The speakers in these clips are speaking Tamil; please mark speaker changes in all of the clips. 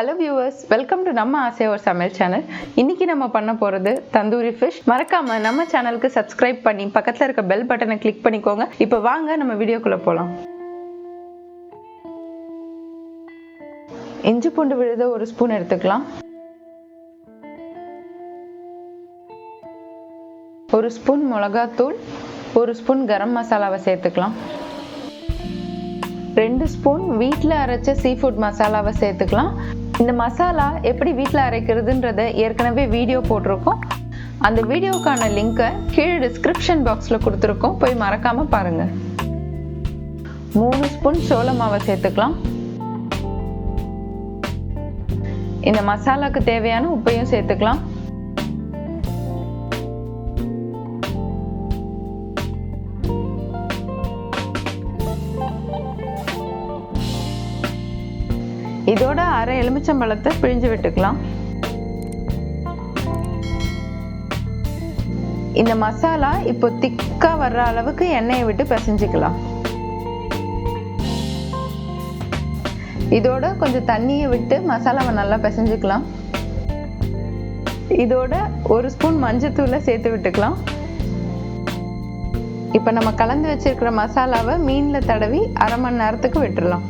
Speaker 1: Hello viewers, welcome to நம்ம ஆசை ஒரு சமையல் சேனல். இன்னைக்கு நம்ம பண்ண போறது தந்தூரி ஃபிஷ். மறக்காம நம்ம சேனலுக்கு சப்ஸ்கிரைப் பண்ணி பக்கத்துல இருக்க பெல் பட்டனை கிளிக் பண்ணிக்கோங்க. இப்போ வாங்க நம்ம வீடியோக்குள்ள போலாம். இஞ்சி பூண்டு விழுத ஒரு ஸ்பூன் எடுத்துக்கலாம். ஒரு ஸ்பூன் மிளகாத்தூள், ஒரு ஸ்பூன் கரம் மசாலாவை சேர்த்துக்கலாம். 2 ஸ்பூன் வீட்டில் அரைச்ச சீஃபுட் மசாலாவை சேர்த்துக்கலாம். இந்த மசாலா எப்படி வீட்டில் அரைக்கிறதுன்றத ஏற்கனவே வீடியோ போட்டிருக்கோம். அந்த வீடியோக்கான லிங்கை கீழே டிஸ்கிரிப்ஷன் பாக்ஸில் கொடுத்துருக்கோம், போய் மறக்காம பாருங்க. 3 ஸ்பூன் சோள மாவை சேர்த்துக்கலாம். இந்த மசாலாக்கு தேவையான உப்பையும் சேர்த்துக்கலாம். இதோட அரை எலுமிச்சம்பழத்தை பிழிஞ்சு விட்டுக்கலாம். இந்த மசாலா இப்போ திக்கா வர்ற அளவுக்கு எண்ணெயை விட்டு பிசைஞ்சுக்கலாம். இதோட கொஞ்சம் தண்ணியை விட்டு மசாலாவை நல்லா பிசைஞ்சுக்கலாம். இதோட 1 ஸ்பூன் மஞ்சத்தூளை சேர்த்து விட்டுக்கலாம். இப்போ நம்ம கலந்து வச்சிருக்கிற மசாலாவை மீன்ல தடவி அரை மணி நேரத்துக்கு விட்டுடலாம்.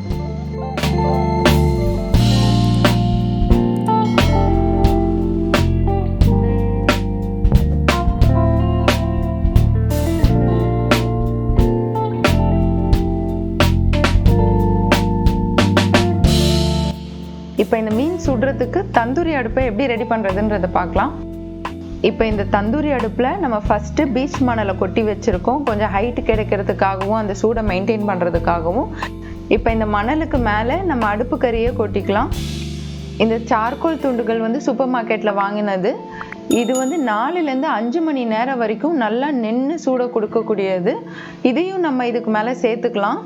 Speaker 1: இப்போ இந்த மீன் சுடுறதுக்கு தந்தூரி அடுப்பை எப்படி ரெடி பண்ணுறதுன்றதை பார்க்கலாம். இப்போ இந்த தந்தூரி அடுப்பில் நம்ம ஃபஸ்ட்டு பீச் மணலை கொட்டி வச்சுருக்கோம், கொஞ்சம் ஹைட்டு கிடைக்கிறதுக்காகவும் அந்த சூடை மெயின்டைன் பண்ணுறதுக்காகவும். இப்போ இந்த மணலுக்கு மேலே நம்ம அடுப்பு கறியை கொட்டிக்கலாம். இந்த சார்கோல் துண்டுகள் சூப்பர் மார்க்கெட்டில் வாங்கினது. இது 4லேருந்து 5 மணி நேரம் வரைக்கும் நல்லா நின்று சூட கொடுக்கக்கூடியது. இதையும் நம்ம இதுக்கு மேலே சேர்த்துக்கலாம்.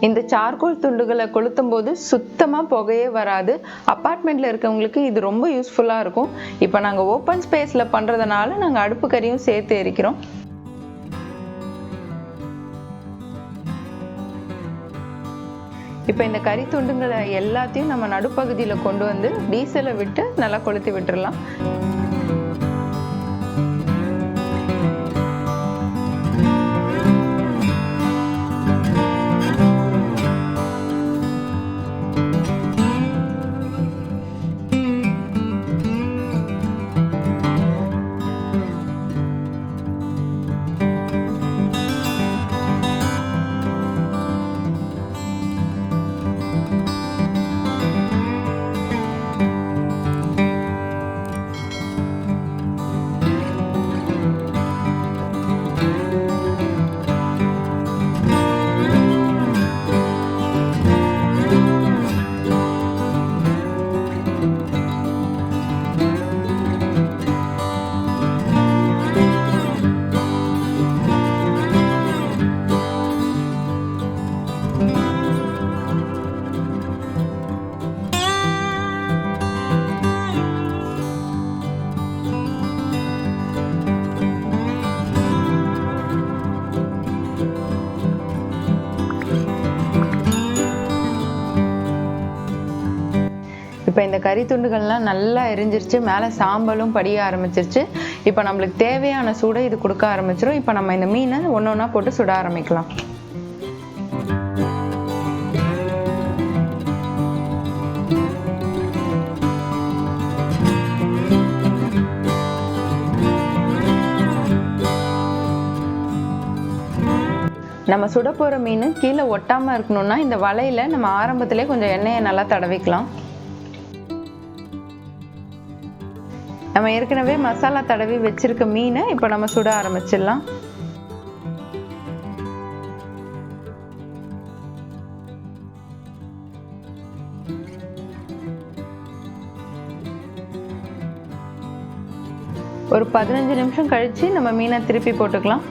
Speaker 1: இந்த சார்கோல் துண்டுகளை கொளுத்தும் போது சுத்தமாக புகையே வராது. அப்பார்ட்மெண்ட்டில் இருக்கவங்களுக்கு இது ரொம்ப யூஸ்ஃபுல்லாக இருக்கும். இப்போ நாங்கள் ஓப்பன் ஸ்பேஸில் பண்ணுறதுனால நாங்கள் அடுப்பு கறியும் சேர்த்து எரிக்கிறோம். இப்போ இந்த கறி துண்டுங்களை எல்லாத்தையும் நம்ம நடுப்பகுதியில் கொண்டு வந்து டீசலை விட்டு நல்லா கொளுத்தி விட்டுடலாம். இப்போ இந்த கறி துண்டுகள்லாம் நல்லா எரிஞ்சிருச்சு, மேலே சாம்பலும் படிய ஆரம்பிச்சிருச்சு. இப்போ நம்மளுக்கு தேவையான சூடை இது கொடுக்க ஆரம்பிச்சிடும். இப்போ நம்ம இந்த மீனை ஒன்று ஒன்றா போட்டு சுட ஆரம்பிக்கலாம். நம்ம சுட போகிற மீன் கீழே ஒட்டாமல் இருக்கணும்னா இந்த வலையில் நம்ம ஆரம்பத்திலே கொஞ்சம் எண்ணெயை நல்லா தடவிக்கலாம். நம்ம ஏற்கனவே மசாலா தடவி வச்சிருக்க மீனை இப்போ நம்ம சுட ஆரம்பிச்சிடலாம். ஒரு 15 நிமிஷம் கழிச்சு நம்ம மீனை திருப்பி போட்டுக்கலாம்.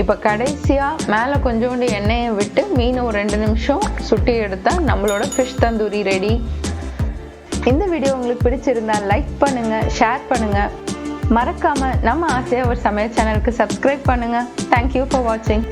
Speaker 1: இப்போ கடைசியாக மேலே கொஞ்சோண்டு எண்ணெயை விட்டு மீனை ஒரு 2 நிமிஷம் சுட்டி எடுத்தால் நம்மளோட ஃபிஷ் தந்தூரி ரெடி. இந்த வீடியோ உங்களுக்கு பிடிச்சிருந்தா லைக் பண்ணுங்கள், ஷேர் பண்ணுங்கள். மறக்காமல் நம்ம ஆசையாக ஒரு சமையல் சேனலுக்கு சப்ஸ்கிரைப் பண்ணுங்கள். தேங்க்யூ ஃபார் வாட்சிங்.